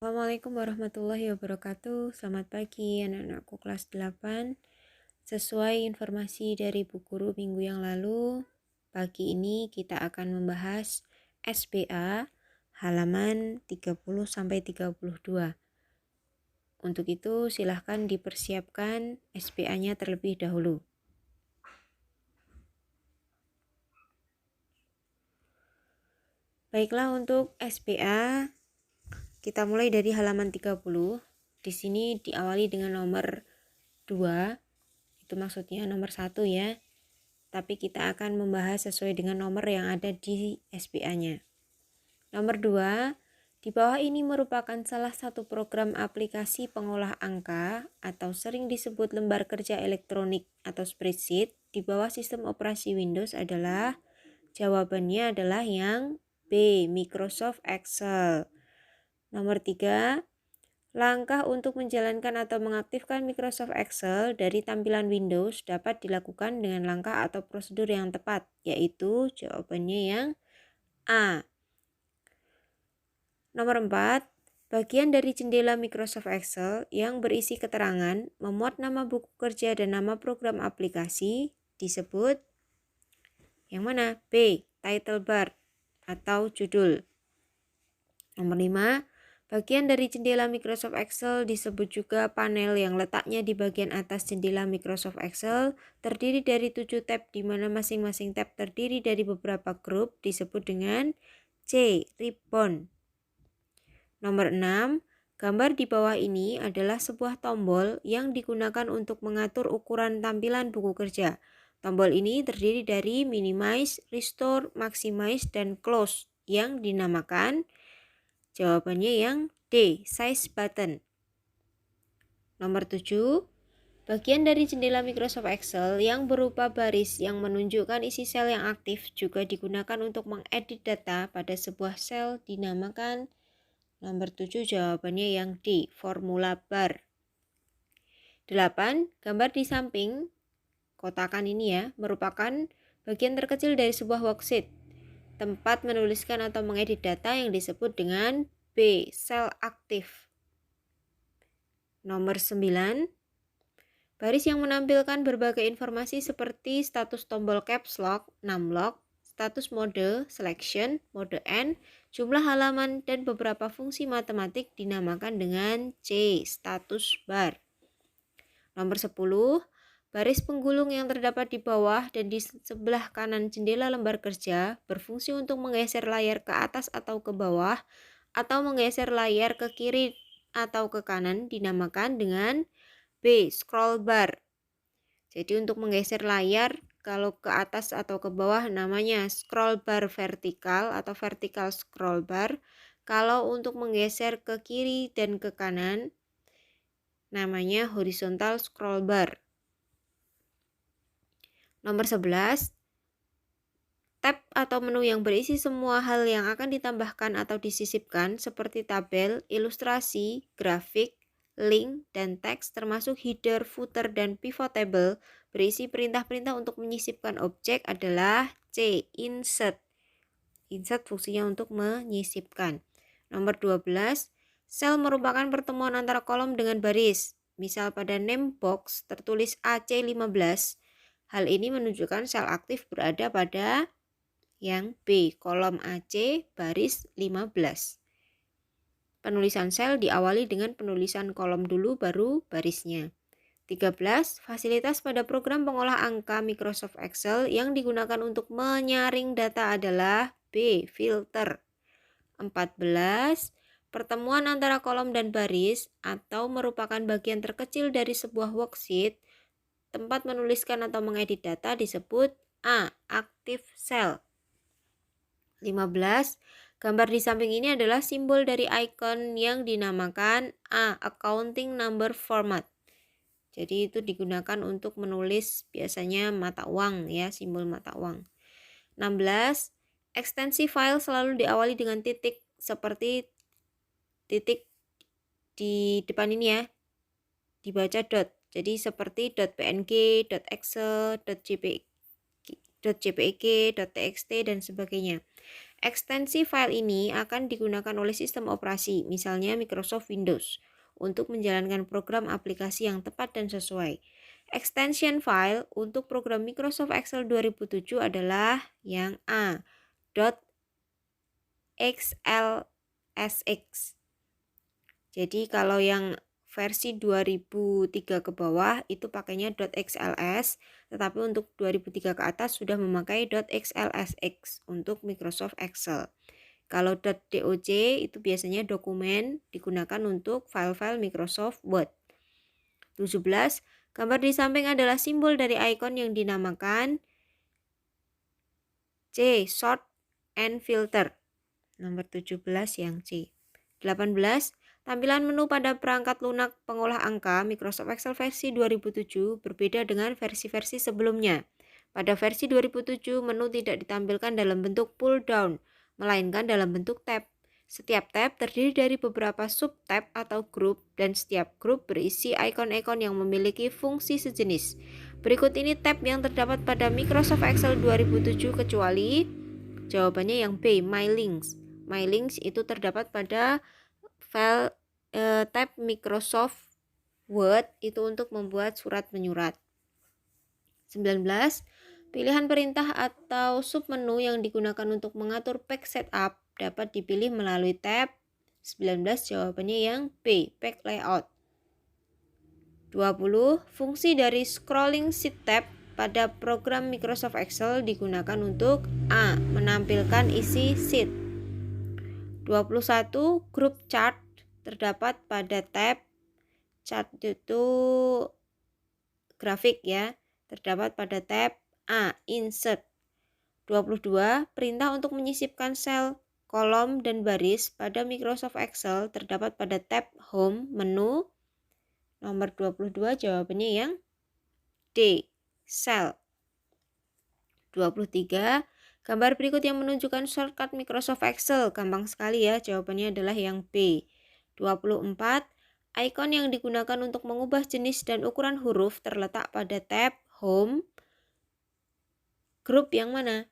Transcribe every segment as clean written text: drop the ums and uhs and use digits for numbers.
Assalamualaikum warahmatullahi wabarakatuh. Selamat pagi anak-anakku kelas 8. Sesuai informasi dari Bu Guru minggu yang lalu, pagi ini kita akan membahas SBA halaman 30-32. Untuk itu silahkan dipersiapkan SBA-nya terlebih dahulu. Baiklah, untuk SBA kita mulai dari halaman 30. Di sini diawali dengan nomor 2. Itu maksudnya nomor 1 ya. Tapi kita akan membahas sesuai dengan nomor yang ada di SBA-nya. Nomor 2, di bawah ini merupakan salah satu program aplikasi pengolah angka atau sering disebut lembar kerja elektronik atau spreadsheet di bawah sistem operasi Windows adalah, jawabannya adalah yang B, Microsoft Excel. Nomor 3, langkah untuk menjalankan atau mengaktifkan Microsoft Excel dari tampilan Windows dapat dilakukan dengan langkah atau prosedur yang tepat, yaitu jawabannya yang A. Nomor 4, bagian dari jendela Microsoft Excel yang berisi keterangan memuat nama buku kerja dan nama program aplikasi disebut yang mana? B. Title bar atau judul. Nomor 5, bagian dari jendela Microsoft Excel disebut juga panel yang letaknya di bagian atas jendela Microsoft Excel, terdiri dari 7 tab di mana masing-masing tab terdiri dari beberapa grup disebut dengan C. Ribbon. Nomor 6, gambar di bawah ini adalah sebuah tombol yang digunakan untuk mengatur ukuran tampilan buku kerja. Tombol ini terdiri dari minimize, restore, maximize, dan close yang dinamakan, jawabannya yang D, size button. Nomor 7, bagian dari jendela Microsoft Excel yang berupa baris yang menunjukkan isi sel yang aktif juga digunakan untuk mengedit data pada sebuah sel dinamakan, nomor 7 jawabannya yang D, formula bar. 8, gambar di samping kotakan ini ya, merupakan bagian terkecil dari sebuah worksheet, tempat menuliskan atau mengedit data yang disebut dengan B, sel aktif. Nomor 9, baris yang menampilkan berbagai informasi seperti status tombol caps lock, numlock, status mode, selection, mode N, jumlah halaman, dan beberapa fungsi matematik dinamakan dengan C, status bar. Nomor 10, baris penggulung yang terdapat di bawah dan di sebelah kanan jendela lembar kerja berfungsi untuk menggeser layar ke atas atau ke bawah atau menggeser layar ke kiri atau ke kanan dinamakan dengan B, scroll bar. Jadi untuk menggeser layar kalau ke atas atau ke bawah namanya scroll bar vertikal atau vertical scroll bar. Kalau untuk menggeser ke kiri dan ke kanan namanya horizontal scroll bar. Nomor 11, tab atau menu yang berisi semua hal yang akan ditambahkan atau disisipkan seperti tabel, ilustrasi, grafik, link, dan teks termasuk header, footer, dan pivot table berisi perintah-perintah untuk menyisipkan objek adalah C, insert. Insert fungsinya untuk menyisipkan. Nomor 12, sel merupakan pertemuan antara kolom dengan baris. Misal pada name box tertulis AC15. Hal ini menunjukkan sel aktif berada pada yang B, kolom AC baris 15. Penulisan sel diawali dengan penulisan kolom dulu baru barisnya. 13, fasilitas pada program pengolah angka Microsoft Excel yang digunakan untuk menyaring data adalah B, filter. 14, pertemuan antara kolom dan baris atau merupakan bagian terkecil dari sebuah worksheet, tempat menuliskan atau mengedit data disebut A, active cell. 15, gambar di samping ini adalah simbol dari icon yang dinamakan A, accounting number format. Jadi itu digunakan untuk menulis biasanya mata uang ya, simbol mata uang. 16, ekstensi file selalu diawali dengan titik seperti titik di depan ini ya, dibaca dot. Jadi seperti .png, .excel, .jpeg, .txt, dan sebagainya. Ekstensi file ini akan digunakan oleh sistem operasi, misalnya Microsoft Windows, untuk menjalankan program aplikasi yang tepat dan sesuai. Extension file untuk program Microsoft Excel 2007 adalah yang A, .xlsx. Jadi kalau yang versi 2003 ke bawah itu pakainya .xls, tetapi untuk 2003 ke atas sudah memakai .xlsx untuk Microsoft Excel. Kalau .doc itu biasanya dokumen digunakan untuk file-file Microsoft Word. 17. Gambar di samping adalah simbol dari icon yang dinamakan C. Sort and Filter. Nomor 17 yang C. 18. Tampilan menu pada perangkat lunak pengolah angka Microsoft Excel versi 2007 berbeda dengan versi-versi sebelumnya. Pada versi 2007, menu tidak ditampilkan dalam bentuk pull down, melainkan dalam bentuk tab. Setiap tab terdiri dari beberapa sub-tab atau grup, dan setiap grup berisi ikon-ikon yang memiliki fungsi sejenis. Berikut ini tab yang terdapat pada Microsoft Excel 2007 kecuali jawabannya yang B, My Links. My Links itu terdapat pada file tab Microsoft Word itu untuk membuat surat menyurat. 19. Pilihan perintah atau submenu yang digunakan untuk mengatur page setup dapat dipilih melalui tab. 19 jawabannya yang B, page layout. 20. Fungsi dari scrolling sheet tab pada program Microsoft Excel digunakan untuk A. Menampilkan isi sheet. 21. Grup chart terdapat pada tab. Chart itu grafik ya, terdapat pada tab A. Insert. 22. Perintah untuk menyisipkan sel, kolom, dan baris pada Microsoft Excel terdapat pada tab Home menu. Nomor 22 jawabannya yang D. Cell. 23. Gambar berikut yang menunjukkan shortcut Microsoft Excel. Gampang sekali ya, jawabannya adalah yang B. 24. Icon yang digunakan untuk mengubah jenis dan ukuran huruf terletak pada tab Home. Grup yang mana?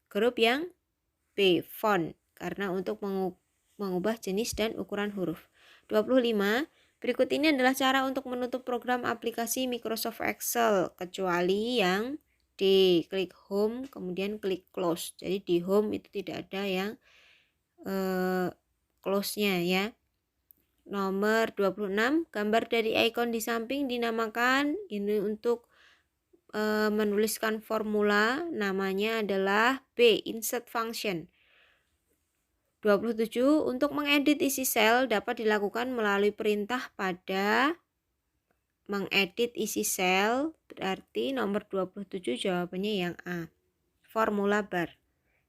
Grup yang B, font, karena untuk mengubah jenis dan ukuran huruf. 25. Berikut ini adalah cara untuk menutup program aplikasi Microsoft Excel, kecuali yang D, klik Home, kemudian klik Close. Jadi di Home itu tidak ada yang close-nya ya. Nomor 26, gambar dari icon di samping dinamakan, ini untuk menuliskan formula, namanya adalah B, insert function. 27, untuk mengedit isi sel dapat dilakukan melalui perintah pada mengedit isi sel, berarti nomor 27 jawabannya yang A, formula bar.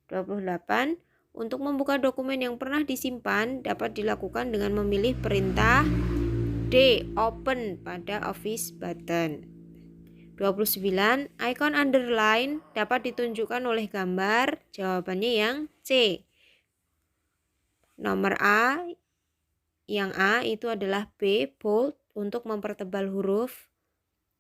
28, untuk membuka dokumen yang pernah disimpan dapat dilakukan dengan memilih perintah D, open pada office button. 29, icon underline dapat ditunjukkan oleh gambar, jawabannya yang C. Nomor A, yang A itu adalah B, bold, untuk mempertebal huruf.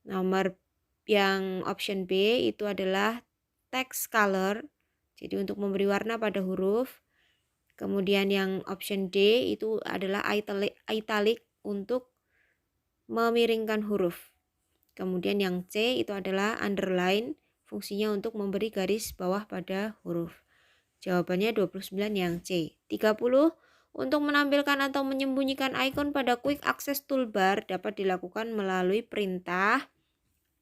Nomor yang option B itu adalah text color, jadi untuk memberi warna pada huruf. Kemudian yang option D itu adalah italic untuk memiringkan huruf. Kemudian yang C itu adalah underline, fungsinya untuk memberi garis bawah pada huruf. Jawabannya 29 yang C. 30. Untuk menampilkan atau menyembunyikan icon pada quick access toolbar dapat dilakukan melalui perintah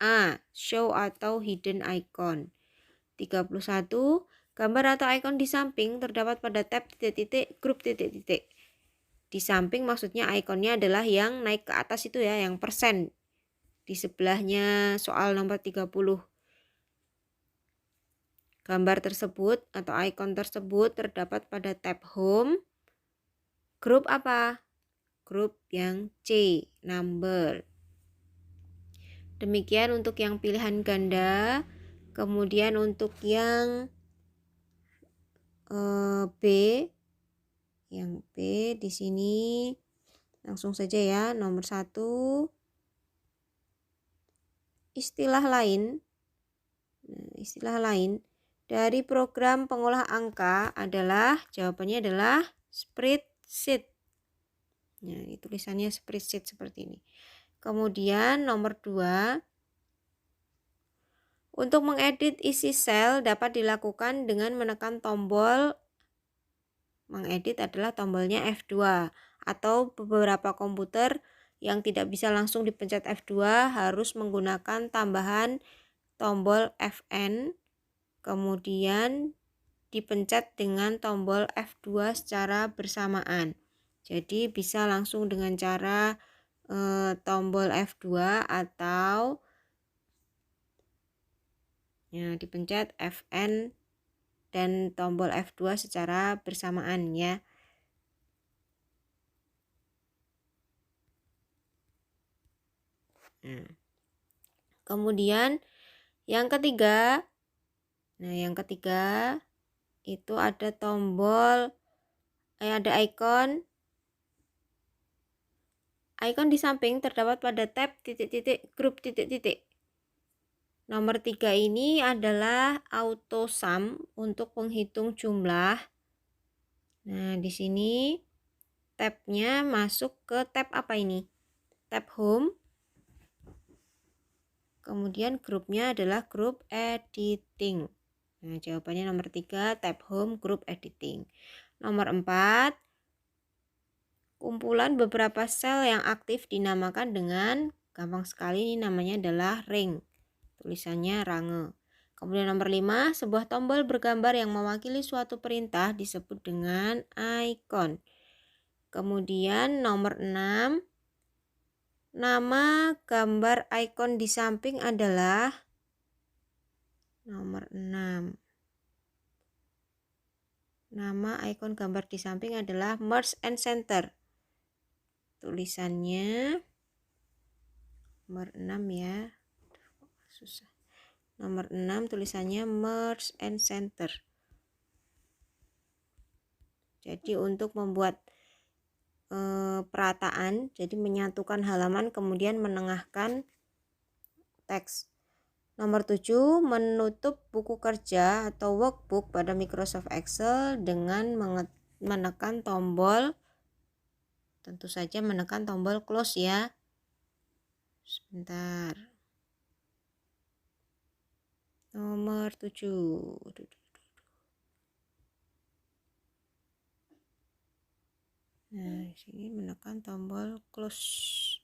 A, show atau hidden icon. 31. Gambar atau icon di samping terdapat pada tab titik-titik grup titik-titik. Di samping maksudnya ikonnya adalah yang naik ke atas itu ya, yang persen. Di sebelahnya soal nomor 30. Gambar tersebut atau icon tersebut terdapat pada tab Home. Grup apa? Grup yang C, number. Demikian untuk yang pilihan ganda. Kemudian untuk yang B, yang B di sini langsung saja ya. Nomor 1, istilah lain istilah lain dari program pengolah angka adalah, jawabannya adalah spreadsheet. Nah, ini tulisannya spreadsheet seperti ini. Kemudian nomor 2, untuk mengedit isi sel dapat dilakukan dengan menekan tombol. Mengedit adalah tombolnya F2, atau beberapa komputer yang tidak bisa langsung dipencet F2 harus menggunakan tambahan tombol Fn, kemudian dipencet dengan tombol F2 secara bersamaan. Jadi bisa langsung dengan cara tombol F2 atau ya, dipencet Fn dan tombol F2 secara bersamaan ya. Nah, kemudian yang ketiga, itu ada tombol, ada ikon di samping terdapat pada tab grup titik-titik. Nomor 3 ini adalah auto sum untuk menghitung jumlah. Nah, di sini tabnya masuk ke tab apa ini? Tab home. Kemudian grupnya adalah grup editing. Nah, jawabannya nomor 3, tab home, grup editing. Nomor 4, kumpulan beberapa sel yang aktif dinamakan dengan, gampang sekali, ini namanya adalah ring. Tulisannya range. Kemudian nomor 5, sebuah tombol bergambar yang mewakili suatu perintah disebut dengan icon. Kemudian nomor 6, nama gambar icon di samping adalah, nomor 6, nama icon gambar di samping adalah merge and center. Tulisannya nomor 6 ya. Susah. Nomor 6 tulisannya merge and center. Jadi untuk membuat perataan, jadi menyatukan halaman kemudian menengahkan teks. Nomor 7, menutup buku kerja atau workbook pada Microsoft Excel dengan menekan tombol, tentu saja menekan tombol close ya. Sebentar. Nomor 7. Nah, di sini menekan tombol close.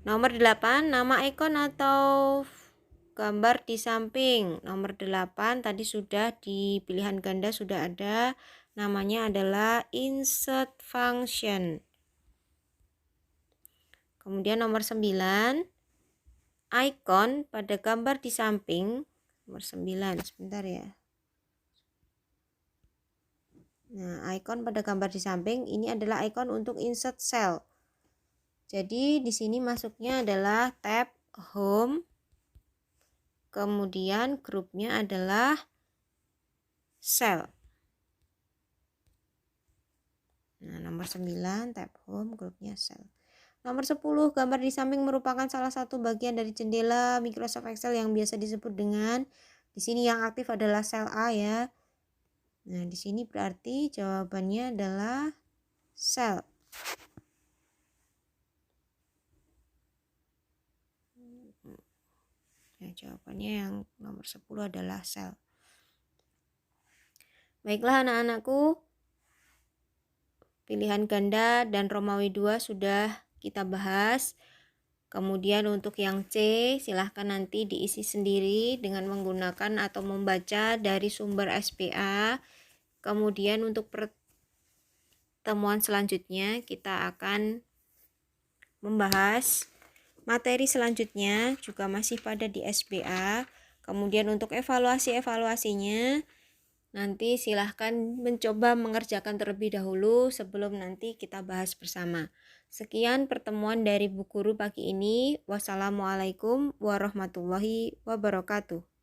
Nomor 8, nama ikon atau gambar di samping. Nomor 8 tadi sudah di pilihan ganda sudah ada, namanya adalah insert function. Kemudian nomor 9, icon pada gambar di samping. Nomor 9, sebentar ya. Nah, icon pada gambar di samping ini adalah icon untuk insert cell. Jadi di sini masuknya adalah tab home. Kemudian grupnya adalah cell. Nah, nomor 9 tab home, grupnya cell. Nomor 10, gambar di samping merupakan salah satu bagian dari jendela Microsoft Excel yang biasa disebut dengan, di sini yang aktif adalah sel A ya. Nah, di sini berarti jawabannya adalah sel. Nah, jawabannya yang nomor 10 adalah sel. Baiklah anak-anakku, pilihan ganda dan Romawi 2 sudah kita bahas. Kemudian untuk yang C, silahkan nanti diisi sendiri dengan menggunakan atau membaca dari sumber SPA. Kemudian untuk pertemuan selanjutnya kita akan membahas materi selanjutnya juga masih pada di SPA. Kemudian untuk evaluasinya nanti silahkan mencoba mengerjakan terlebih dahulu sebelum nanti kita bahas bersama. Sekian pertemuan dari Bu Guru pagi ini. Wassalamualaikum warahmatullahi wabarakatuh.